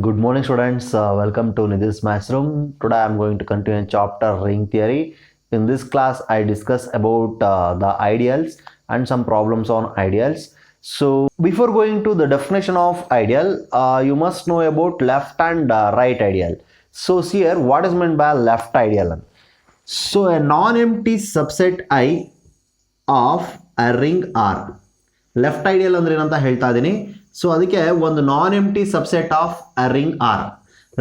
Good morning, students. Welcome to Nidhi's Maths Room. Today I am going to continue chapter ring theory. In this class, I discuss about the ideals and some problems on ideals. So, before going to the definition of ideal, you must know about left and right ideal. So, here, what is meant by left ideal? So, a non-empty subset I of a ring R. Left ideal ಅಂದ್ರೆ ಏನಂತ ಹೇಳ್ತಾ ಇದ್ದೀನಿ. So ಅದಕ್ಕೆ ಒಂದು non empty subset of a ring R,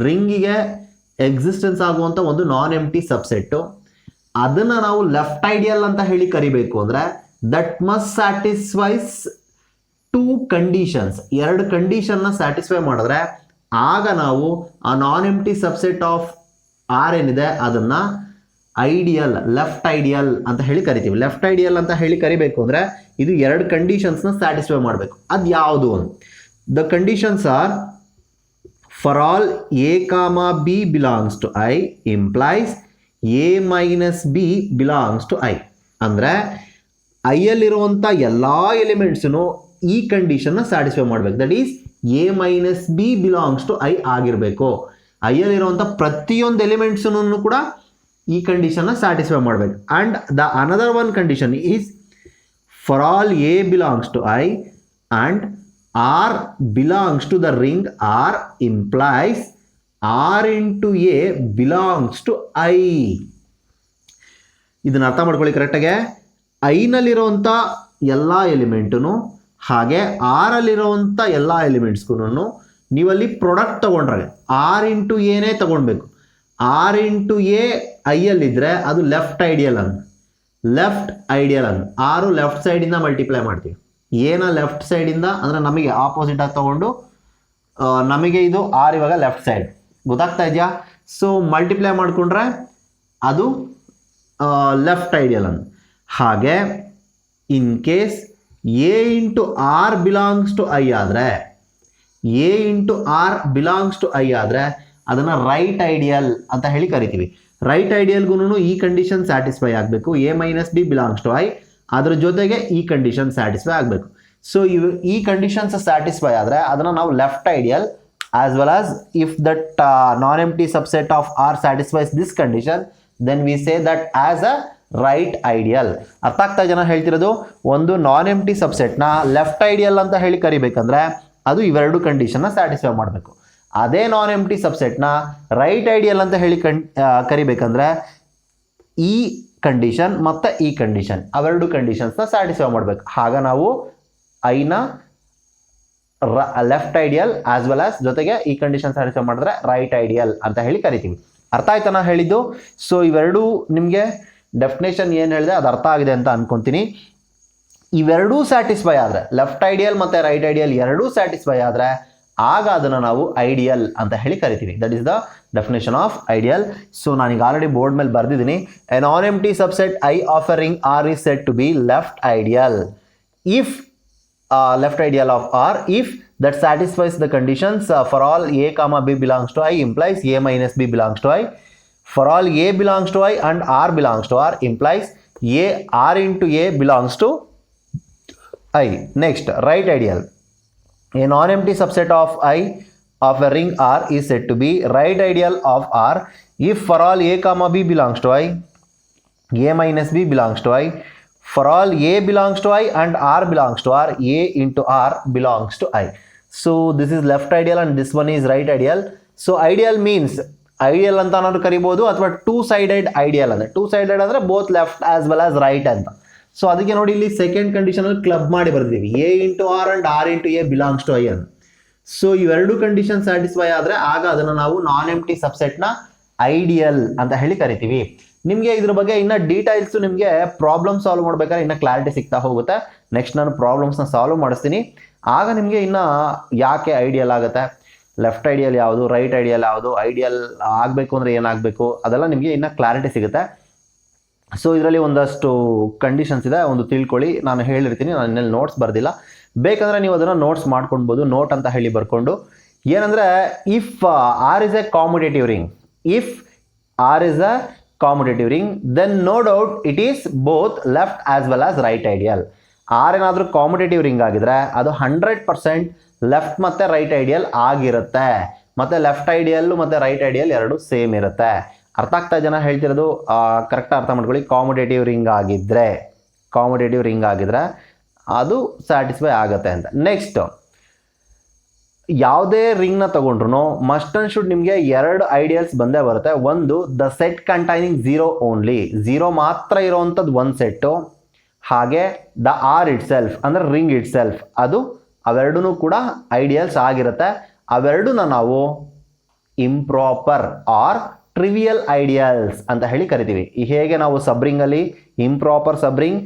ರಿಂಗಿಗೆ existence ಆಗುವಂಥ ಒಂದು non ಎಂಟಿ ಸಬ್ಸೆಟ್ಟು, ಅದನ್ನು ನಾವು ಲೆಫ್ಟ್ ಐಡಿಯಲ್ ಅಂತ ಹೇಳಿ ಕರಿಬೇಕು ಅಂದರೆ that must satisfies two conditions, ಎರಡು ಕಂಡೀಷನ್ನ ಸ್ಯಾಟಿಸ್ಫೈ ಮಾಡಿದ್ರೆ ಆಗ ನಾವು ಆ ನಾನ್ ಎಂಟಿ ಸಬ್ಸೆಟ್ ಆಫ್ ಆರ್ ಏನಿದೆ ಅದನ್ನು ಐಡಿಯಲ್, ಲೆಫ್ಟ್ ಐಡಿಯಲ್ ಅಂತ ಹೇಳಿ ಕರಿತೀವಿ. ಲೆಫ್ಟ್ ಐಡಿಯಲ್ ಅಂತ ಹೇಳಿ ಕರಿಬೇಕು ಅಂದರೆ ಇದು ಎರಡು ಕಂಡೀಷನ್ಸ್ನ ಸ್ಯಾಟಿಸ್ಫೈ ಮಾಡಬೇಕು. ಅದು ಯಾವುದು? The conditions are for all A comma B belongs to I implies A minus B belongs to I. ಅಂದರೆ ಐಯಲ್ಲಿರುವಂಥ ಎಲ್ಲ ಎಲಿಮೆಂಟ್ಸನ್ನು ಈ ಕಂಡೀಷನ್ನ ಸ್ಯಾಟಿಸ್ಫೈ ಮಾಡಬೇಕು. That is A minus B belongs to I ಆಗಿರಬೇಕು. ಐಯಲ್ಲಿರುವಂಥ ಪ್ರತಿಯೊಂದು ಎಲಿಮೆಂಟ್ಸನ್ನು ಕೂಡ ಈ ಕಂಡೀಷನ್ನ ಸ್ಯಾಟಿಸ್ಫೈ ಮಾಡಬೇಕು. And the another one condition is for all A belongs to I and R belongs to the ring R implies R into A belongs to I. ಇದನ್ನು ಅರ್ಥ ಮಾಡ್ಕೊಳ್ಳಿ ಕರೆಕ್ಟಾಗೆ. ಐನಲ್ಲಿರೋವಂಥ ಎಲ್ಲ ಎಲಿಮೆಂಟು ಹಾಗೆ ಆರಲ್ಲಿರೋವಂಥ ಎಲ್ಲ ಎಲಿಮೆಂಟ್ಸ್ಗೂ ನೀವಲ್ಲಿ ಪ್ರಾಡಕ್ಟ್ ತೊಗೊಂಡ್ರೆ ಆರ್ ಇಂಟು ಎನೇ ತೊಗೊಳ್ಬೇಕು. ಆರ್ ಇಂಟು ಎ ಐಯಲ್ಲಿದ್ದರೆ ಅದು ಲೆಫ್ಟ್ ಐಡಿಯಲ್ ಅಂತ, ಲೆಫ್ಟ್ ಐಡಿಯಲ್ ಅಂತ. ಆರು ಲೆಫ್ಟ್ ಸೈಡಿಂದ ಮಲ್ಟಿಪ್ಲೈ ಮಾಡ್ತೀವಿ. ಏನ ಲೆಫ್ಟ್ ಸೈಡಿಂದ ಅಂದರೆ ನಮಗೆ ಆಪೋಸಿಟ್ ಆಗಿ ತೊಗೊಂಡು ನಮಗೆ ಇದು ಆರ್ ಇವಾಗ ಲೆಫ್ಟ್ ಸೈಡ್, ಗೊತ್ತಾಗ್ತಾ ಇದೆಯಾ? ಸೊ ಮಲ್ಟಿಪ್ಲೈ ಮಾಡಿಕೊಂಡ್ರೆ ಅದು ಲೆಫ್ಟ್ ಐಡಿಯಲ್ ಅಂತ. ಹಾಗೆ in case A into R belongs to I ಆದರೆ, A into R belongs to I ಆದರೆ ಅದನ್ನು ರೈಟ್ ಐಡಿಯಲ್ ಅಂತ ಹೇಳಿ ಕರಿತೀವಿ. ರೈಟ್ ಐಡಿಯಲ್ಗೂ ಈ ಕಂಡೀಷನ್ ಸ್ಯಾಟಿಸ್ಫೈ ಆಗಬೇಕು, A minus B belongs to I, ಅದ್ರ ಜೊತೆಗೆ ಈ ಕಂಡೀಷನ್ ಸ್ಯಾಟಿಸ್ಫೈ ಆಗಬೇಕು. ಸೊ ಈ ಕಂಡೀಷನ್ಸ್ ಸ್ಯಾಟಿಸ್ಫೈ ಆದರೆ ಅದನ್ನು ನಾವು left ideal, as well as if that non empty subset of R satisfies this condition then we say that as a right ideal. ಅರ್ಥ ಆಗ್ತಾ ಜನ ಹೇಳ್ತಿರೋದು? ಒಂದು ನಾನ್ ಎಂಟಿ ಸಬ್ಸೆಟ್ನ ಲೆಫ್ಟ್ ಐಡಿಯಲ್ ಅಂತ ಹೇಳಿ ಕರಿಬೇಕಂದ್ರೆ ಅದು ಇವೆರಡು ಕಂಡೀಷನ್ನ ಸ್ಯಾಟಿಸ್ಫೈ ಮಾಡಬೇಕು. ಅದೇ ನಾನ್ ಎಂಟಿ ಸಬ್ಸೆಟ್ನ ರೈಟ್ ಐಡಿಯಲ್ ಅಂತ ಹೇಳಿ ಕರಿಬೇಕಂದ್ರೆ ಈ ಕಂಡೀಷನ್ ಮತ್ತು ಈ ಕಂಡೀಷನ್ ಅವೆರಡು ಕಂಡೀಷನ್ಸ್ನ ಸ್ಯಾಟಿಸ್ಫೈ ಮಾಡಬೇಕು. ಆಗ ನಾವು ಐನ left ideal as well as ಜೊತೆಗೆ ಈ ಕಂಡೀಷನ್ ಸ್ಯಾಟಿಸ್ಫೈ ಮಾಡಿದ್ರೆ ರೈಟ್ ಐಡಿಯಲ್ ಅಂತ ಹೇಳಿ ಕರಿತೀವಿ. ಅರ್ಥ ಆಯ್ತಾ ನಾ ಹೇಳಿದ್ದು? ಸೊ ಇವೆರಡೂ ನಿಮಗೆ ಡೆಫಿನೇಷನ್ ಏನು ಹೇಳಿದೆ ಅದು ಅರ್ಥ ಆಗಿದೆ ಅಂತ ಅನ್ಕೊತೀನಿ. ಇವೆರಡೂ ಸ್ಯಾಟಿಸ್ಫೈ ಆದರೆ, ಲೆಫ್ಟ್ ಐಡಿಯಲ್ ಮತ್ತು ರೈಟ್ ಐಡಿಯಲ್ ಎರಡೂ ಸ್ಯಾಟಿಸ್ಫೈ ಆದರೆ ಆಗ ಅದನ್ನು ನಾವು ಐಡಿಯಲ್ ಅಂತ ಹೇಳಿ ಕರಿತೀವಿ. That is the definition of ideal. So ನಾನೀಗ ಆಲ್ರೆಡಿ ಬೋರ್ಡ್ ಮೇಲೆ ಬರೆದಿದ್ದೀನಿ. A non empty subset I of a ring R is said to be left ideal if left ideal of R if that satisfies the conditions for all A comma B belongs to I implies A minus B belongs to I. For all A belongs to I and R belongs to R implies A R into A belongs to I. Next right ideal. A non-empty subset of I of a ring R is said to be right ideal of R if for all A comma B belongs to I, A minus B belongs to I, for all A belongs to I and R belongs to R, A into R belongs to I. So this is left ideal and this one is right ideal. So ideal means ideal ಅಂತ ಅನ್ನೋದು ಕರಿಬೋದು ಅಥವಾ two sided ideal ಅಂದರೆ, two sided ಅಂದರೆ both left as well as right ಅಂತ. So ಅದಕ್ಕೆ ನೋಡಿ ಇಲ್ಲಿ ಸೆಕೆಂಡ್ ಕಂಡೀಷನಲ್ಲಿ ಕ್ಲಬ್ ಮಾಡಿ ಬರ್ತೀವಿ, A into R and R into A belongs to I ಅಂತ. ಸೊ ಇವೆರಡು ಕಂಡೀಷನ್ ಸ್ಯಾಟಿಸ್ಫೈ ಆದರೆ ಆಗ ಅದನ್ನು ನಾವು ನಾನ್ ಎಂಟಿ ಸಬ್ಸೆಟ್ನ ಐಡಿಯಲ್ ಅಂತ ಹೇಳಿ ಕರಿತೀವಿ. ನಿಮಗೆ ಇದ್ರ ಬಗ್ಗೆ ಇನ್ನೂ ಡೀಟೇಲ್ಸು ನಿಮಗೆ ಪ್ರಾಬ್ಲಮ್ ಸಾಲ್ವ್ ಮಾಡ್ಬೇಕಾದ್ರೆ ಇನ್ನೂ ಕ್ಲಾರಿಟಿ ಸಿಗ್ತಾ ಹೋಗುತ್ತೆ. ನೆಕ್ಸ್ಟ್ ನಾನು ಪ್ರಾಬ್ಲಮ್ಸ್ನ ಸಾಲ್ವ್ ಮಾಡಿಸ್ತೀನಿ. ಆಗ ನಿಮಗೆ ಇನ್ನು ಯಾಕೆ ಐಡಿಯಲ್ ಆಗುತ್ತೆ, ಲೆಫ್ಟ್ ಐಡಿಯಲ್ ಯಾವುದು, ರೈಟ್ ಐಡಿಯಲ್ ಯಾವುದು, ಐಡಿಯಲ್ ಆಗಬೇಕು ಅಂದರೆ ಏನಾಗಬೇಕು ಅದೆಲ್ಲ ನಿಮಗೆ ಇನ್ನೂ ಕ್ಲಾರಿಟಿ ಸಿಗುತ್ತೆ. ಸೊ ಇದರಲ್ಲಿ ಒಂದಷ್ಟು ಕಂಡೀಷನ್ಸ್ ಇದೆ, ಒಂದು ತಿಳ್ಕೊಳ್ಳಿ. ನಾನು ಹೇಳಿರ್ತೀನಿ, ನಾನು ಇನ್ನೆಲ್ಲಿ ನೋಟ್ಸ್ ಬರೆದಿಲ್ಲ, ಬೇಕಂದರೆ ನೀವು ಅದನ್ನು ನೋಟ್ಸ್ ಮಾಡ್ಕೊಳ್ಬೋದು. ನೋಟ್ ಅಂತ ಹೇಳಿ ಬರ್ಕೊಂಡು ಏನಂದರೆ, if R is a commutative ring, if R is a commutative ring then no doubt it is both left as well as right ideal. R ಏನಾದರೂ ಕಾಮ್ಯುಟೇಟಿವ್ ರಿಂಗ್ ಆಗಿದ್ರೆ ಅದು 100% ಲೆಫ್ಟ್ ಮತ್ತು ರೈಟ್ ಐಡಿಯಲ್ ಆಗಿರುತ್ತೆ. ಮತ್ತು ಲೆಫ್ಟ್ ಐಡಿಯಲ್ ಮತ್ತು right ideal ಎರಡು same ಇರುತ್ತೆ. ಅರ್ಥ ಆಗ್ತಾ ಜನ ಹೇಳ್ತಿರೋದು ಕರೆಕ್ಟಾಗಿ ಅರ್ಥ ಮಾಡ್ಕೊಳ್ಳಿ. ಕಾಮುಟೇಟಿವ್ ರಿಂಗ್ ಆಗಿದ್ರೆ ಅದು ಸ್ಯಾಟಿಸ್ಫೈ ಆಗುತ್ತೆ ಅಂತ. ನೆಕ್ಸ್ಟ್, ಯಾವುದೇ ರಿಂಗ್ನ ತಗೊಂಡ್ರು ಮಸ್ಟ್ ಅಂಡ್ ಶುಡ್ ನಿಮಗೆ ಎರಡು ಐಡಿಯಲ್ಸ್ ಬಂದೇ ಬರುತ್ತೆ. ಒಂದು ದ ಸೆಟ್ ಕಂಟೈನಿಂಗ್ 0 ಓನ್ಲಿ, 0 ಮಾತ್ರ ಇರೋವಂಥದ್ದು ಒಂದು ಸೆಟ್ಟು. ಹಾಗೆ ದ ಆರ್ ಇಟ್ ಸೆಲ್ಫ್ ಅಂದರೆ ರಿಂಗ್ ಇಟ್ ಸೆಲ್ಫ್, ಅದು ಅವೆರಡೂ ಕೂಡ ಐಡಿಯಲ್ಸ್ ಆಗಿರುತ್ತೆ. ಅವೆರಡನ್ನ ನಾವು ಇಂಪ್ರಾಪರ್ ಆರ್ ಟ್ರಿವಿಯಲ್ ಐಡಿಯಲ್ಸ್ ಅಂತ ಹೇಳಿ ಕರಿತೀವಿ. ಹೇಗೆ ನಾವು ಸಬ್ರಿಂಗಲ್ಲಿ ಇಂಪ್ರಾಪರ್ ಸಬ್ರಿಂಗ್,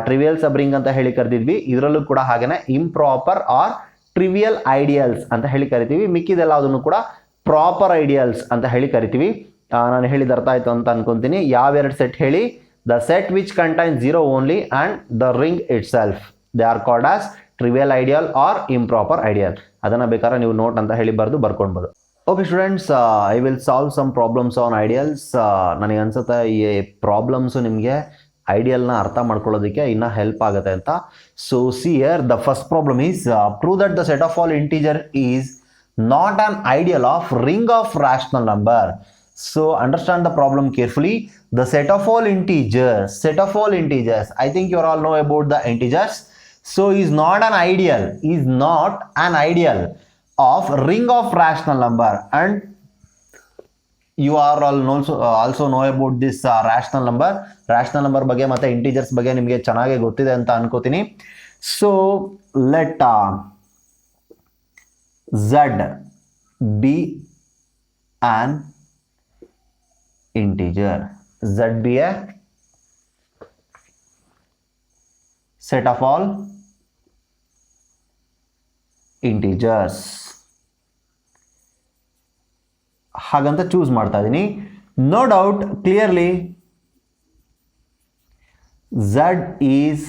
ಟ್ರಿವಿಯಲ್ ಸಬ್ರಿಂಗ್ ಅಂತ ಹೇಳಿ ಕರೆದಿದ್ವಿ, ಇದರಲ್ಲೂ ಕೂಡ ಹಾಗೇನೆ ಇಂಪ್ರಾಪರ್ ಆರ್ ಟ್ರಿವಿಯಲ್ ಐಡಿಯಲ್ಸ್ ಅಂತ ಹೇಳಿ ಕರಿತೀವಿ. ಮಿಕ್ಕಿದೆಲ್ಲ ಅದನ್ನು ಕೂಡ ಪ್ರಾಪರ್ ಐಡಿಯಲ್ಸ್ ಅಂತ ಹೇಳಿ ಕರಿತೀವಿ. ನಾನು ಹೇಳಿದ ಅರ್ಥ ಆಯಿತು ಅಂತ ಅನ್ಕೊಂತೀನಿ. ಯಾವೆರಡು ಸೆಟ್ ಹೇಳಿ? The set which contain 0 only and the ring itself, they are called as trivial ideal or improper ideal. ಅದನ್ನು ಬೇಕಾದ್ರೆ ನೀವು ನೋಟ್ ಅಂತ ಹೇಳಿ ಬರ್ಕೊಳ್ಬೋದು. Okay students, I will solve some problems on ideals. ನನಗೆ ಅನ್ಸುತ್ತೆ ಈ ಪ್ರಾಬ್ಲಮ್ಸು ನಿಮಗೆ ಐಡಿಯಲ್ನ ಅರ್ಥ ಮಾಡ್ಕೊಳ್ಳೋದಕ್ಕೆ ಇನ್ನೂ ಹೆಲ್ಪ್ ಆಗುತ್ತೆ ಅಂತ. So see here the first problem is prove that the set of all integer is not on ideal of ring of rational number. So understand the problem carefully. The set of all integers, I think you all know about the integers. So is not an ideal of ring of rational number, and you are all also know about this rational number ಬಗ್ಗೆ ಮತ್ತೆ integers ಬಗ್ಗೆ ನಿಮಗೆ ಚೆನ್ನಾಗಿ ಗೊತ್ತಿದೆ ಅಂತ ಅನ್ಕೋತೀನಿ. So let z be an integer, z be a set of all integers ಹಾಗಂತ choose ಮಾಡ್ತಾ ಇದ್ದೀನಿ. No doubt clearly z is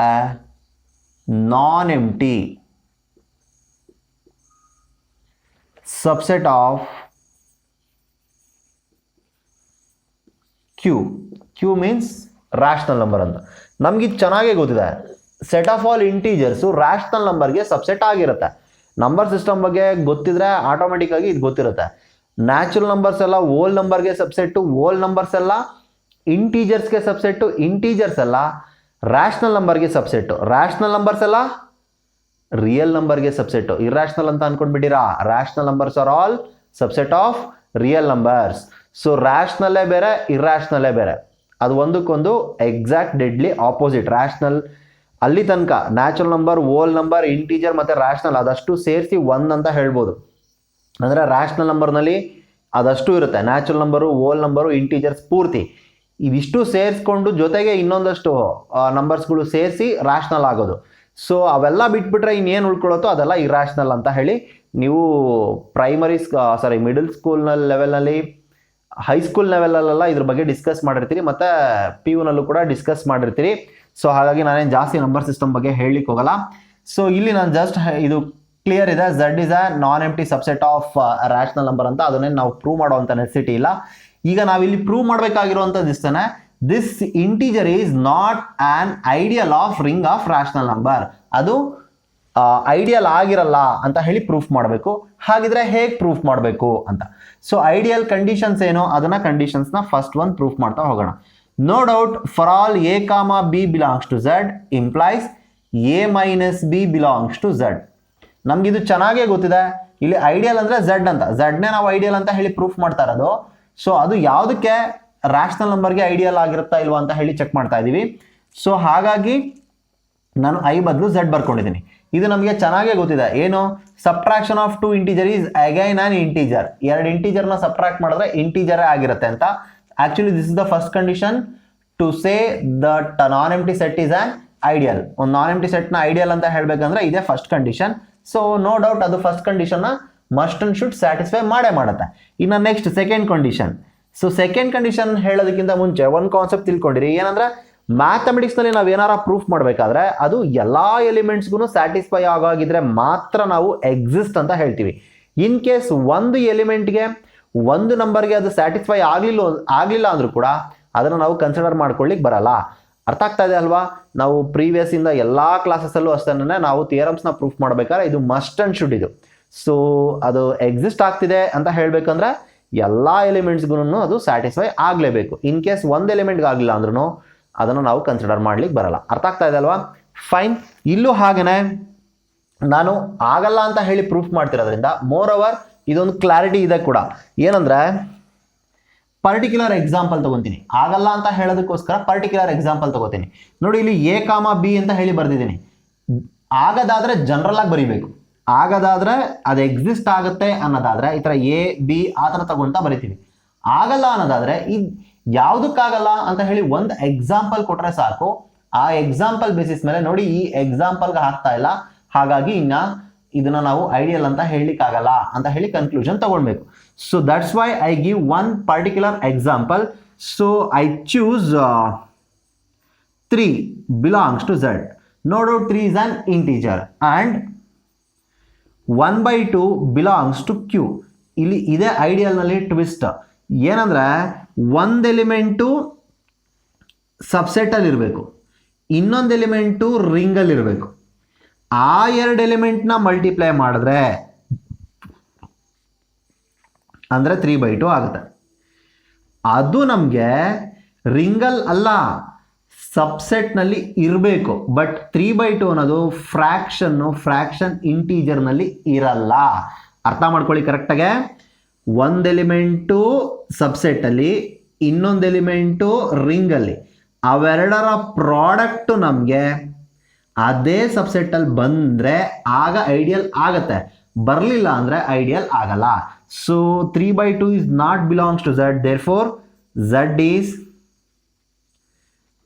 a non-empty subset of q means rational number ಅಂತ. ನಮ್ಗೆ ಚೆನ್ನಾಗೇ ಗೊತ್ತಿದೆ, set of all integers rational ನಂಬರ್ಗೆ subset ಆಗಿರುತ್ತೆ. Number system ಬಗ್ಗೆ ಗೊತ್ತಿದ್ರೆ ಆಟೋಮೆಟಿಕ್ ಆಗಿ ಇದು ಗೊತ್ತಿರುತ್ತೆ. ನ್ಯಾಚುರಲ್ ನಂಬರ್ಸ್ ಎಲ್ಲ ಓಲ್ ನಂಬರ್ಗೆ ಸಬ್ಸೆಟ್ಟು, ಓಲ್ ನಂಬರ್ಸ್ ಎಲ್ಲ ಇಂಟೀಜರ್ಸ್ಗೆ ಸಬ್ಸೆಟ್ಟು, ಇಂಟೀಜರ್ಸ್ ಎಲ್ಲ ರ್ಯಾಷನಲ್ ನಂಬರ್ಗೆ ಸಬ್ಸೆಟ್ಟು, ರ್ಯಾಷನಲ್ ನಂಬರ್ಸ್ ಎಲ್ಲ ರಿಯಲ್ ನಂಬರ್ಗೆ ಸಬ್ಸೆಟ್ಟು. ಇರ್ಯಾಷನಲ್ ಅಂತ ಅನ್ಕೊಂಡ್ಬಿಟ್ಟಿರಾ? Rational numbers are all subset of real numbers. So ರ್ಯಾಷನಲ್ಲೇ ಬೇರೆ, ಇರ್ಯಾಷನಲ್ಲೇ ಬೇರೆ, ಅದು ಒಂದಕ್ಕೊಂದು ಎಕ್ಸಾಕ್ಟ್ ಡೆಡ್ಲಿ ಆಪೋಸಿಟ್. ರ್ಯಾಷನಲ್ ಅಲ್ಲಿ ತನಕ ನ್ಯಾಚುರಲ್ ನಂಬರ್, ಓಲ್ ನಂಬರ್, ಇಂಟೀಜರ್ ಮತ್ತು ರ್ಯಾಷನಲ್ ಅದಷ್ಟು ಸೇರಿಸಿ ಒಂದು ಅಂತ ಹೇಳ್ಬೋದು. ಅಂದರೆ ರ್ಯಾಷನಲ್ ನಂಬರ್ನಲ್ಲಿ ಅದಷ್ಟು ಇರುತ್ತೆ, ನ್ಯಾಚುರಲ್ ನಂಬರು, ಓಲ್ ನಂಬರು, ಇಂಟೀಜರ್ಸ್ ಪೂರ್ತಿ ಇದಿಷ್ಟು ಸೇರಿಸ್ಕೊಂಡು ಜೊತೆಗೆ ಇನ್ನೊಂದಷ್ಟು ನಂಬರ್ಸ್ಗಳು ಸೇರಿಸಿ ರ್ಯಾಷನಲ್ ಆಗೋದು. ಸೊ ಅವೆಲ್ಲ ಬಿಟ್ಬಿಟ್ರೆ ಇನ್ನೇನು ಉಳ್ಕೊಳ್ಳುತ್ತೋ ಅದೆಲ್ಲ ಇರ್ಯಾಷನಲ್ ಅಂತ ಹೇಳಿ ನೀವು ಮಿಡಲ್ ಸ್ಕೂಲ್ನಲ್ಲಿ ಲೆವೆಲ್ನಲ್ಲಿ, ಹೈಸ್ಕೂಲ್ ಲೆವೆಲಲ್ಲೆಲ್ಲ ಇದ್ರ ಬಗ್ಗೆ ಡಿಸ್ಕಸ್ ಮಾಡಿರ್ತೀರಿ, ಮತ್ತು PU ನಲ್ಲೂ ಕೂಡ ಡಿಸ್ಕಸ್ ಮಾಡಿರ್ತೀರಿ. ಸೊ ಹಾಗಾಗಿ ನಾನೇನು ಜಾಸ್ತಿ ನಂಬರ್ ಸಿಸ್ಟಮ್ ಬಗ್ಗೆ ಹೇಳಲಿಕ್ಕೆ ಹೋಗಲ್ಲ. ಸೊ ಇಲ್ಲಿ ನಾನು ಜಸ್ಟ್ ಇದು ಕ್ಲಿಯರ್ ಇದೆ, z is a non empty subset of rational number ಅಂತ. ಅದನ್ನೇನು ನಾವು ಪ್ರೂವ್ ಮಾಡುವಂಥ ನೆಸೆಸಿಟಿ ಇಲ್ಲ. ಈಗ ನಾವಿಲ್ಲಿ ಪ್ರೂವ್ ಮಾಡಬೇಕಾಗಿರುವಂಥದ್ದು ಇಷ್ಟೇ, this integer is not on ideal of ring of rational number. ಅದು ಐಡಿಯಲ್ ಆಗಿರಲ್ಲ ಅಂತ ಹೇಳಿ ಪ್ರೂಫ್ ಮಾಡಬೇಕು. ಹಾಗಿದ್ರೆ ಹೇಗೆ ಪ್ರೂಫ್ ಮಾಡಬೇಕು ಅಂತ. ಸೊ ಐಡಿಯಲ್ ಕಂಡೀಷನ್ಸ್ ಏನು, ಅದನ್ನ ಕಂಡೀಷನ್ಸ್ನ ಫಸ್ಟ್ ಒಂದು ಪ್ರೂಫ್ ಮಾಡ್ತಾ ಹೋಗೋಣ. No doubt for all a, b belongs to z implies a minus b belongs to z. ನಮ್ಗಿದು ಚೆನ್ನಾಗೇ ಗೊತ್ತಿದೆ. ಇಲ್ಲಿ ಐಡಿಯಲ್ ಅಂದರೆ z ಅಂತ, zನೇ ನಾವು ಐಡಿಯಲ್ ಅಂತ ಹೇಳಿ ಪ್ರೂಫ್ ಮಾಡ್ತಾ ಇರೋದು. ಸೊ ಅದು ಯಾವುದಕ್ಕೆ? ರ್ಯಾಷನಲ್ ನಂಬರ್ಗೆ ಐಡಿಯಲ್ ಆಗಿರುತ್ತಾ ಇಲ್ವಾ ಅಂತ ಹೇಳಿ ಚೆಕ್ ಮಾಡ್ತಾ ಇದ್ದೀವಿ. ಸೊ ಹಾಗಾಗಿ ನಾನು i ಬದಲು z ಬರ್ಕೊಂಡಿದ್ದೀನಿ. ಇದು ನಮಗೆ ಚೆನ್ನಾಗೇ ಗೊತ್ತಿದೆ. ಏನು? Subtraction of 2 integer is again an integer. ಎರಡು ಇಂಟೀಜರ್ನ ಸಬ್ಟ್ರಾಕ್ಟ್ ಮಾಡಿದ್ರೆ ಇಂಟೀಜರೇ ಆಗಿರುತ್ತೆ ಅಂತ. Actually this is the first condition to say that non empty set is an ideal. ಒಂದು ನಾನ್ ಎಂಪ್ಟಿ ಸೆಟ್ನ ಐಡಿಯಲ್ ಅಂತ ಹೇಳಬೇಕಂದ್ರೆ ಇದೇ first condition. So no doubt ಅದು ಫಸ್ಟ್ ಕಂಡೀಷನ್ನ ಮಸ್ಟ್ ಅಂಡ್ ಶುಡ್ ಸ್ಯಾಟಿಸ್ಫೈ ಮಾಡೇ ಮಾಡುತ್ತೆ. ಇನ್ನು next second condition. So second condition ಹೇಳೋದಕ್ಕಿಂತ ಮುಂಚೆ ಒಂದು ಕಾನ್ಸೆಪ್ಟ್ ತಿಳ್ಕೊಂಡಿರಿ. ಏನಂದ್ರೆ ಮ್ಯಾಥಮೆಟಿಕ್ಸ್ನಲ್ಲಿ ನಾವು ಏನಾರ ಪ್ರೂಫ್ ಮಾಡಬೇಕಾದ್ರೆ ಅದು ಎಲ್ಲ ಎಲಿಮೆಂಟ್ಸ್ಗೂ ಸ್ಯಾಟಿಸ್ಫೈ ಆಗೋಗಿದ್ರೆ ಮಾತ್ರ ನಾವು ಎಕ್ಸಿಸ್ಟ್ ಅಂತ ಹೇಳ್ತೀವಿ. ಇನ್ ಕೇಸ್ ಒಂದು ಎಲಿಮೆಂಟ್ಗೆ, ಒಂದು ನಂಬರ್ಗೆ ಅದು ಸ್ಯಾಟಿಸ್ಫೈ ಆಗಲಿಲ್ಲ ಅಂದರೂ ಕೂಡ ಅದನ್ನು ನಾವು ಕನ್ಸಿಡರ್ ಮಾಡ್ಕೊಳ್ಳಿಕ್ಕೆ ಬರಲ್ಲ. ಅರ್ಥ ಆಗ್ತಾ ಇದೆ ಅಲ್ವಾ? ನಾವು ಪ್ರೀವಿಯಸ್ ಇಂದ ಎಲ್ಲ ಕ್ಲಾಸಸ್ಸಲ್ಲೂ ಅಷ್ಟೇ ನಾವು ಥಿಯರಮ್ಸ್ನ ಪ್ರೂಫ್ ಮಾಡಬೇಕಾದ್ರೆ ಇದು ಮಸ್ಟ್ ಅಂಡ್ ಶುಡ್ ಇದು. ಸೊ ಅದು ಎಕ್ಸಿಸ್ಟ್ ಆಗ್ತಿದೆ ಅಂತ ಹೇಳಬೇಕಂದ್ರೆ ಎಲ್ಲ ಎಲಿಮೆಂಟ್ಸ್ಗೂ ಅದು ಸ್ಯಾಟಿಸ್ಫೈ ಆಗಲೇಬೇಕು. ಇನ್ ಕೇಸ್ ಒಂದು ಎಲಿಮೆಂಟ್ಗೆ ಆಗಲಿಲ್ಲ ಅಂದ್ರೂ ಅದನ್ನು ನಾವು ಕನ್ಸಿಡರ್ ಮಾಡ್ಲಿಕ್ಕೆ ಬರಲ್ಲ. ಅರ್ಥ ಆಗ್ತಾ ಇದೆ ಅಲ್ವಾ? ಫೈನ್. ಇಲ್ಲೂ ಹಾಗೇನೆ ನಾನು ಆಗಲ್ಲ ಅಂತ ಹೇಳಿ ಪ್ರೂಫ್ ಮಾಡ್ತಿರೋದ್ರಿಂದ ಮೋರ್ ಓವರ್ ಇದೊಂದು ಕ್ಲಾರಿಟಿ ಇದೆ ಕೂಡ. ಏನಂದ್ರೆ ಪರ್ಟಿಕ್ಯುಲರ್ ಎಕ್ಸಾಂಪಲ್ ತಗೊಂತೀನಿ, ಆಗಲ್ಲ ಅಂತ ಹೇಳೋದಕ್ಕೋಸ್ಕರ ಪರ್ಟಿಕ್ಯುಲರ್ ಎಕ್ಸಾಂಪಲ್ ತಗೋತೀನಿ. ನೋಡಿ, ಇಲ್ಲಿ ಎ ಕಾಮ ಬಿ ಅಂತ ಹೇಳಿ ಬರ್ದಿದ್ದೀನಿ. ಆಗದಾದ್ರೆ ಜನರಲ್ ಆಗಿ ಬರೀಬೇಕು. ಆಗದಾದ್ರೆ ಅದು ಎಕ್ಸಿಸ್ಟ್ ಆಗುತ್ತೆ ಅನ್ನೋದಾದ್ರೆ ಈ ಥರ ಎ ಬಿ ಆ ಥರ ತಗೊಂತ ಬರಿತೀವಿ. ಆಗಲ್ಲ ಅನ್ನೋದಾದ್ರೆ ಇದು ಯಾವುದಕ್ಕಾಗಲ್ಲ ಅಂತ ಹೇಳಿ ಒಂದು ಎಕ್ಸಾಂಪಲ್ ಕೊಟ್ರೆ ಸಾಕು. ಆ ಎಕ್ಸಾಂಪಲ್ ಬೇಸಿಸ್ ಮೇಲೆ ನೋಡಿ, ಈ ಎಕ್ಸಾಂಪಲ್ಗೆ ಆಗ್ತಾ ಇಲ್ಲ, ಹಾಗಾಗಿ ಇನ್ನ ಇದನ್ನ ನಾವು ಐಡಿಯಲ್ ಅಂತ ಹೇಳಲಿಕ್ಕಾಗಲ್ಲ ಅಂತ ಹೇಳಿ ಕನ್ಕ್ಲೂಷನ್ ತಗೊಳ್ಬೇಕು. So that's why I give one particular example. So I choose 3 belongs to Z. ನೋಡು, 3 is an integer and 1/2 belongs to Q. ಇಲ್ಲಿ ಇದೇ ಐಡಿಯಲ್ನಲ್ಲಿ ಟ್ವಿಸ್ಟ್ ಏನಂದ್ರೆ ಒಂದು ಎಲಿಮೆಂಟು ಸಬ್ಸೆಟಲ್ಲಿ ಇರಬೇಕು, ಇನ್ನೊಂದು ಎಲಿಮೆಂಟು ರಿಂಗಲ್ಲಿ ಇರಬೇಕು. ಆ ಎರಡು ಎಲಿಮೆಂಟ್ನ ಮಲ್ಟಿಪ್ಲೈ ಮಾಡಿದ್ರೆ ಅಂದರೆ 3/2 ಆಗುತ್ತೆ. ಅದು ನಮಗೆ ರಿಂಗಲ್ ಅಲ್ಲ, ಸಬ್ಸೆಟ್ನಲ್ಲಿ ಇರಬೇಕು. ಬಟ್ 3/2 ಅನ್ನೋದು ಫ್ರ್ಯಾಕ್ಷನ್ ಇಂಟೀಜರ್ನಲ್ಲಿ ಇರಲ್ಲ. ಅರ್ಥ ಮಾಡ್ಕೊಳ್ಳಿ ಕರೆಕ್ಟಾಗೆ. ಒಂದು ಎಲಿಮೆಂಟು ಸಬ್ಸೆಟ್ಟಲ್ಲಿ, ಇನ್ನೊಂದು ಎಲಿಮೆಂಟು ರಿಂಗಲ್ಲಿ, ಅವೆರಡರ ಪ್ರಾಡಕ್ಟು ನಮಗೆ ಅದೇ ಸಬ್ಸೆಟ್ಟಲ್ಲಿ ಬಂದರೆ ಆಗ ಐಡಿಯಲ್ ಆಗತ್ತೆ, ಬರಲಿಲ್ಲ ಅಂದರೆ ಐಡಿಯಲ್ ಆಗಲ್ಲ. So 3/2 is not belongs to Z, therefore Z is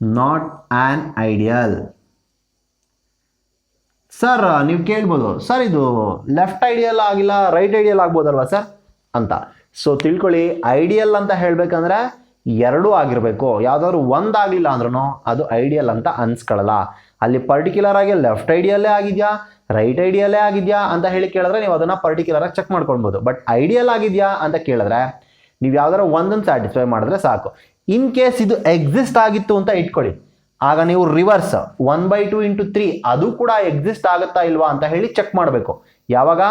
not an ideal. Sir ನೀವು ಕೇಳ್ಬೋದು, ಸರ್ ಇದು ಲೆಫ್ಟ್ ಐಡಿಯಲ್ ಆಗಿಲ್ಲ ರೈಟ್ ಐಡಿಯಲ್ ಆಗ್ಬೋದಲ್ವಾ ಸರ್ ಅಂತ. ಸೊ ತಿಳ್ಕೊಳ್ಳಿ, ಐಡಿಯಲ್ ಅಂತ ಹೇಳಬೇಕಂದ್ರೆ ಎರಡೂ ಆಗಿರಬೇಕು. ಯಾವುದಾದ್ರು ಒಂದಾಗಲಿಲ್ಲ ಅಂದ್ರೂ ಅದು ಐಡಿಯಲ್ ಅಂತ ಅನ್ಸ್ಕೊಳ್ಳಲ್ಲ. ಅಲ್ಲಿ ಪರ್ಟಿಕ್ಯುಲರ್ ಆಗಿ ಲೆಫ್ಟ್ ಐಡಿಯಲ್ಲೇ ಆಗಿದೆಯಾ ರೈಟ್ ಐಡಿಯಲ್ಲೇ ಆಗಿದೆಯಾ ಅಂತ ಹೇಳಿ ಕೇಳಿದ್ರೆ ನೀವು ಅದನ್ನು ಪರ್ಟಿಕ್ಯುಲರ್ ಆಗಿ ಚೆಕ್ ಮಾಡ್ಕೊಳ್ಬೋದು. ಬಟ್ ಐಡಿಯಲ್ ಆಗಿದೆಯಾ ಅಂತ ಕೇಳಿದ್ರೆ ನೀವು ಯಾವ್ದಾದ್ರು ಒಂದನ್ನು ಸ್ಯಾಟಿಸ್ಫೈ ಮಾಡಿದ್ರೆ ಸಾಕು. ಇನ್ ಕೇಸ್ ಇದು ಎಕ್ಸಿಸ್ಟ್ ಆಗಿತ್ತು ಅಂತ ಇಟ್ಕೊಳ್ಳಿ, ಆಗ ನೀವು ರಿವರ್ಸ್ 1/2 × 3 ಅದು ಕೂಡ ಎಕ್ಸಿಸ್ಟ್ ಆಗುತ್ತಾ ಇಲ್ವಾ ಅಂತ ಹೇಳಿ ಚೆಕ್ ಮಾಡಬೇಕು. ಯಾವಾಗ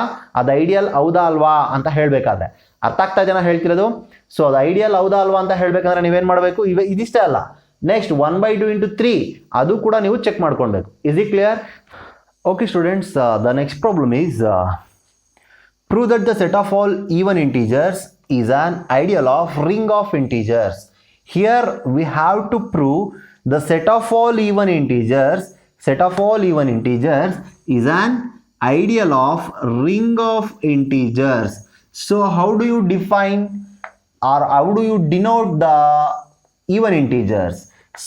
ಅದು ಐಡಿಯಲ್ ಹೌದಾ ಅಲ್ವಾ ಅಂತ ಹೇಳಬೇಕಾದ್ರೆ. ಅರ್ಥ ಆಗ್ತಾ ಇದೆನಾ ಹೇಳ್ತಿರೋದು? ಸೊ ಅದು ಐಡಿಯಲ್ ಹೌದಾ ಅಲ್ವಾ ಅಂತ ಹೇಳಬೇಕಂದ್ರೆ ನೀವೇನು ಮಾಡಬೇಕು, ಇದಿಷ್ಟೇ ಅಲ್ಲ, ನೆಕ್ಸ್ಟ್ 1/2 × 3 ಅದು ಕೂಡ ನೀವು ಚೆಕ್ ಮಾಡ್ಕೊಳ್ಬೇಕು. Is it clear? Okay students, the next problem is prove that the set of all even integers is an ideal of ring of integers. Here we have to prove the set of all even integers is an ideal of ring of integers. So how do you define or how do you denote the even integers?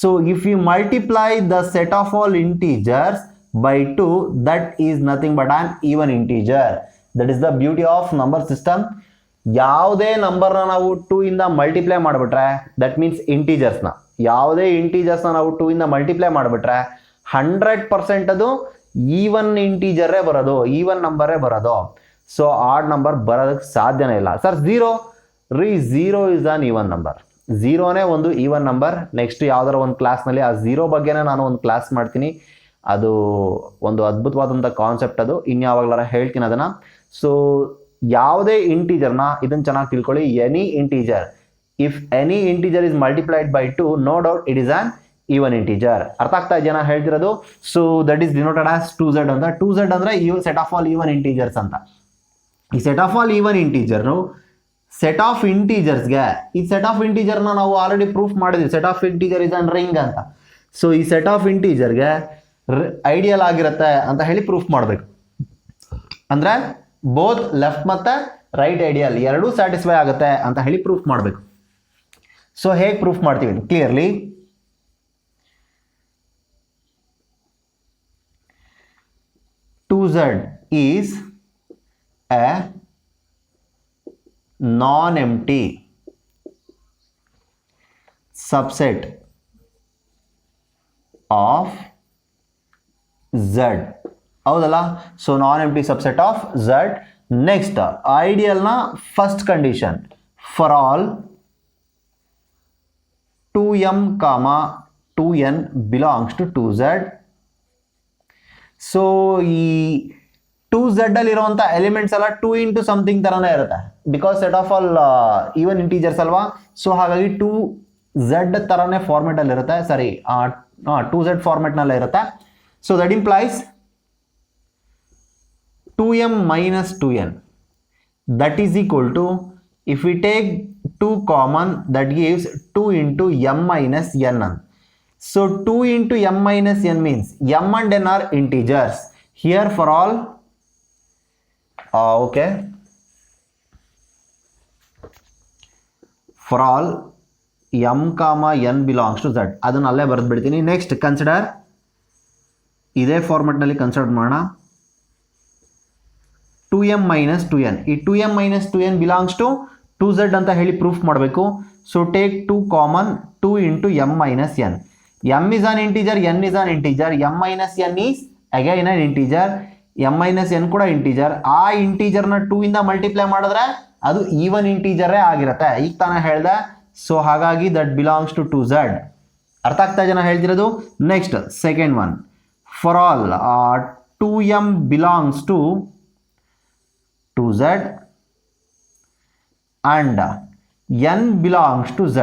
So if you multiply the set of all integers by 2, that is nothing but an even integer. That is the beauty of number system. ಯಾವುದೇ ನಂಬರ್ನ ನಾವು 2 ಇಂದ multiply ಮಾಡಿಬಿಟ್ರೆ that means ಇಂಟೀಜರ್ಸ್ನ, ಯಾವುದೇ ಇಂಟೀಜರ್ಸ್ನ ನಾವು 2 ಇಂದ multiply ಮಾಡಿಬಿಟ್ರೆ 100% ಅದು ಈವನ್ ಇಂಟೀಜರೇ ಬರೋದು, ಈವನ್ ನಂಬರೇ ಬರೋದು. ಸೊ ಆಡ್ ನಂಬರ್ ಬರೋದಕ್ಕೆ ಸಾಧ್ಯನೇ ಇಲ್ಲ. Sir zero is an even number. ಝೀರೋನೇ ಒಂದು ಈವನ್ ನಂಬರ್. ನೆಕ್ಸ್ಟ್ ಯಾವ್ದಾರ ಒಂದು ಕ್ಲಾಸ್ನಲ್ಲಿ ಆ ಝೀರೋ ಬಗ್ಗೆನೇ ನಾನು ಒಂದು ಕ್ಲಾಸ್ ಮಾಡ್ತೀನಿ. ಅದು ಒಂದು ಅದ್ಭುತವಾದಂಥ ಕಾನ್ಸೆಪ್ಟ್, ಅದು ಇನ್ಯಾವಾಗಲಾರ ಹೇಳ್ತೀನಿ ಅದನ್ನು. ಸೊ ಯಾವುದೇ ಇಂಟೀಜರ್ನ ಇದನ್ನು ಚೆನ್ನಾಗಿ ತಿಳ್ಕೊಳ್ಳಿ, any integer, if any integer is multiplied by 2, no doubt it is an even integer. ಅರ್ಥ ಆಗ್ತಾ ಇದೆಯಾ ಹೇಳ್ತಿರೋದು? So that is denoted as 2Z ಅಂತ. 2Z ಅಂದರೆ set of all even integers ಅಂತ. ಈ ಸೆಟ್ ಆಫ್ ಆಲ್ ಈವನ್ ಇಂಟೀಜರ್ನು set of ಇಂಟೀಜರ್ಸ್ಗೆ, ಈ ಸೆಟ್ ಆಫ್ ಇಂಟೀಜರ್ನ ನಾವು ಆಲ್ರೆಡಿ ಪ್ರೂಫ್ ಮಾಡಿದ್ವಿ, set of integer is an ring ಅಂತ. ಸೊ ಈ ಸೆಟ್ ಆಫ್ ಇಂಟೀಜರ್ಗೆ ಐಡಿಯಲ್ ಆಗಿರುತ್ತೆ ಅಂತ ಹೇಳಿ ಪ್ರೂಫ್ ಮಾಡಬೇಕು. ಅಂದರೆ ಬೋತ್ ಲೆಫ್ಟ್ ಮತ್ತು ರೈಟ್ ಐಡಿಯಲ್ ಎರಡೂ ಸ್ಯಾಟಿಸ್ಫೈ ಆಗುತ್ತೆ ಅಂತ ಹೇಳಿ ಪ್ರೂಫ್ ಮಾಡಬೇಕು. ಸೊ ಹೇಗೆ ಪ್ರೂಫ್ ಮಾಡ್ತೀವಿ clearly? (2Z) is a non-empty subset of Z. ಹೌದಲ್ಲ? ಸೊ non empty subset of Z. Next ಐಡಿಯಲ್ನ first condition, for all 2m, 2n belongs to 2Z. So ಈ 2z ಅಲ್ಲಿ ಇರುವಂತ ಎಲಿಮೆಂಟ್ಸ್ ಎಲ್ಲ 2 ಇಂಟು ಸಮಥಿಂಗ್ ತರನೇ ಇರುತ್ತೆ because set of all even integers ಅಲ್ವಾ. ಸೊ ಹಾಗಾಗಿ 2z ತರನೇ ಫಾರ್ಮೆಟ್ ಅಲ್ಲಿ ಇರುತ್ತೆ, ಸಾರಿ 2z ಫಾರ್ಮೆಟ್ ನಲ್ಲೇ ಇರುತ್ತೆ. So that implies 2m minus 2n, that is equal to, if we take 2 common, that gives 2 into m minus n. So 2 into m minus n means m and n are integers. Here for all okay, for all m comma n belongs to z, ಅದನ್ನ ಅಲ್ಲೇ ಬರೆದು ಬಿಡ್ತೀನಿ. Next consider, ಇದೇ format ನಲ್ಲಿ consider ಮಾಡೋಣ. 2m minus 2n, ಈ 2m minus 2n belongs to 2z ಅಂತ ಹೇಳಿ ಪ್ರೂಫ್ ಮಾಡಬೇಕು. So take 2 common, 2 into m minus n. m is an integer, n is an integer, m minus n is again an integer, m minus n ಕೂಡ integer. ಆ ಇಂಟೀಜರ್ನ 2 ಇಂದ multiply ಮಾಡಿದ್ರೆ ಅದು even ಇಂಟೀಜರೇ ಆಗಿರುತ್ತೆ, ಈಗ ತಾನೇ ಹೇಳ್ದೆ. ಸೊ ಹಾಗಾಗಿ ದಟ್ ಬಿಲಾಂಗ್ಸ್ ಟು 2z. ಅರ್ಥ ಆಗ್ತಾ ಜನ ಹೇಳ್ತಿರೋದು. Next second one, for all 2m belongs to 2z and n belongs to z.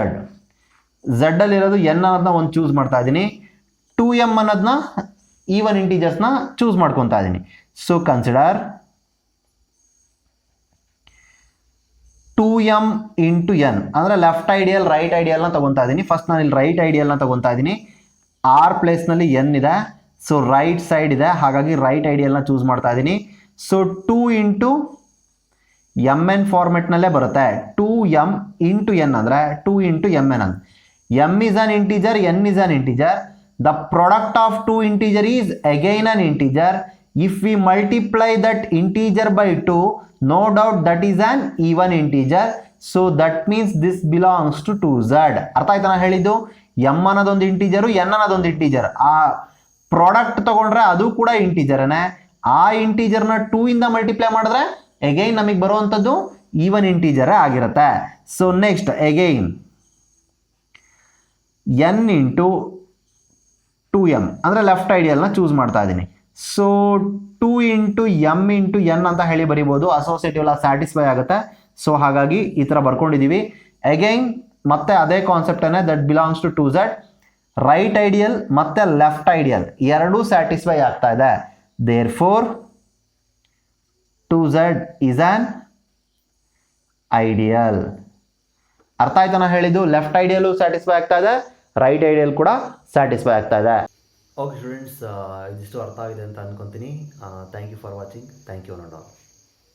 z ಅಲ್ಲಿರೋದು n ಅನ್ನೋದನ್ನ ಒಂದು ಚೂಸ್ ಮಾಡ್ತಾ ಇದ್ದೀನಿ, 2m ಅನ್ನೋದನ್ನ ಈವನ್ ಇಂಟೀಜರ್ಸ್ನ ಚೂಸ್ ಮಾಡ್ಕೊತಾ ಇದ್ದೀನಿ. So consider 2m into n ಅಂದರೆ ಲೆಫ್ಟ್ ಐಡಿಯಲ್ ರೈಟ್ ಐಡಿಯಲ್ನ ತಗೊತಾ ಇದ್ದೀನಿ. ಫಸ್ಟ್ ನಾನು ಇಲ್ಲಿ ರೈಟ್ ಐಡಿಯಲ್ನ ತಗೊತಾ ಇದ್ದೀನಿ. r ಪ್ಲೇಸ್ನಲ್ಲಿ n ಇದೆ, ಸೊ ರೈಟ್ ಸೈಡ್ ಇದೆ, ಹಾಗಾಗಿ ರೈಟ್ ಐಡಿಯಲ್ನ ಚೂಸ್ ಮಾಡ್ತಾ ಇದ್ದೀನಿ. ಸೊ 2 ಇಂಟು mn ಫಾರ್ಮೆಟ್ನಲ್ಲೇ ಬರುತ್ತೆ. 2m ಇಂಟು n ಅಂದರೆ 2 ಇಂಟು mn ಅಂತ. m is an integer, n is an integer. The product of two integer is again an integer. If we multiply that integer by 2, no doubt that is an even integer. So that means this belongs to 2z. ಅರ್ಥ ಆಯ್ತಾ ನಾನು ಹೇಳಿದ್ದು? m ಅನ್ನೋದೊಂದು integer, n ಅನ್ನೋದೊಂದು integer. ಆ product ತಗೊಂಡ್ರೆ ಅದು ಕೂಡ ಇಂಟೀಜರ್ನೇ. ಆ ಇಂಟೀಜರ್ನ 2 ಇಂದ ಮಲ್ಟಿಪ್ಲೈ ಮಾಡಿದ್ರೆ ಅಗೈನ್ ನಮಗೆ ಬರುವಂಥದ್ದು ಈವನ್ ಇಂಟೀಜರೇ ಆಗಿರುತ್ತೆ. So next again n into 2m ಅಂದರೆ ಲೆಫ್ಟ್ ಐಡಿಯಲ್ನ ಚೂಸ್ ಮಾಡ್ತಾ ಇದ್ದೀನಿ. So 2 into m into n ಅಂತ ಹೇಳಿ ಬರಿಬೋದು, ಅಸೋಸಿಯೇಟಿವ್ ಎಲ್ಲ ಸ್ಯಾಟಿಸ್ಫೈ ಆಗುತ್ತೆ. ಸೊ ಹಾಗಾಗಿ ಈ ಥರ ಬರ್ಕೊಂಡಿದ್ದೀವಿ. ಅಗೈನ್ ಮತ್ತೆ ಅದೇ ಕಾನ್ಸೆಪ್ಟನ್ನೇ, that belongs to 2z. Right ideal ಮತ್ತೆ ಲೆಫ್ಟ್ ಐಡಿಯಲ್ ಎರಡೂ ಸ್ಯಾಟಿಸ್ಫೈ ಆಗ್ತಾ ಇದೆ. Therefore 2z is an ideal. ಅರ್ಥ ಆಯ್ತಾ ನಾನು ಹೇಳಿದ್ದು? ಲೆಫ್ಟ್ ಐಡಿಯಲ್ ಸ್ಯಾಟಿಸ್ಫೈ ಆಗ್ತಾ ಇದೆ, ರೈಟ್ ಐಡಿಯಲ್ ಕೂಡ ಸ್ಯಾಟಿಸ್ಫೈ ಆಗ್ತಾ ಇದೆ. ಓಕೆ ಸ್ಟೂಡೆಂಟ್ಸ್, ಇದಿಷ್ಟು ಅರ್ಥ ಆಗಿದೆ ಅಂತ ಅನ್ಕೊಂತೀನಿ. Thank you for watching. Thank you not all.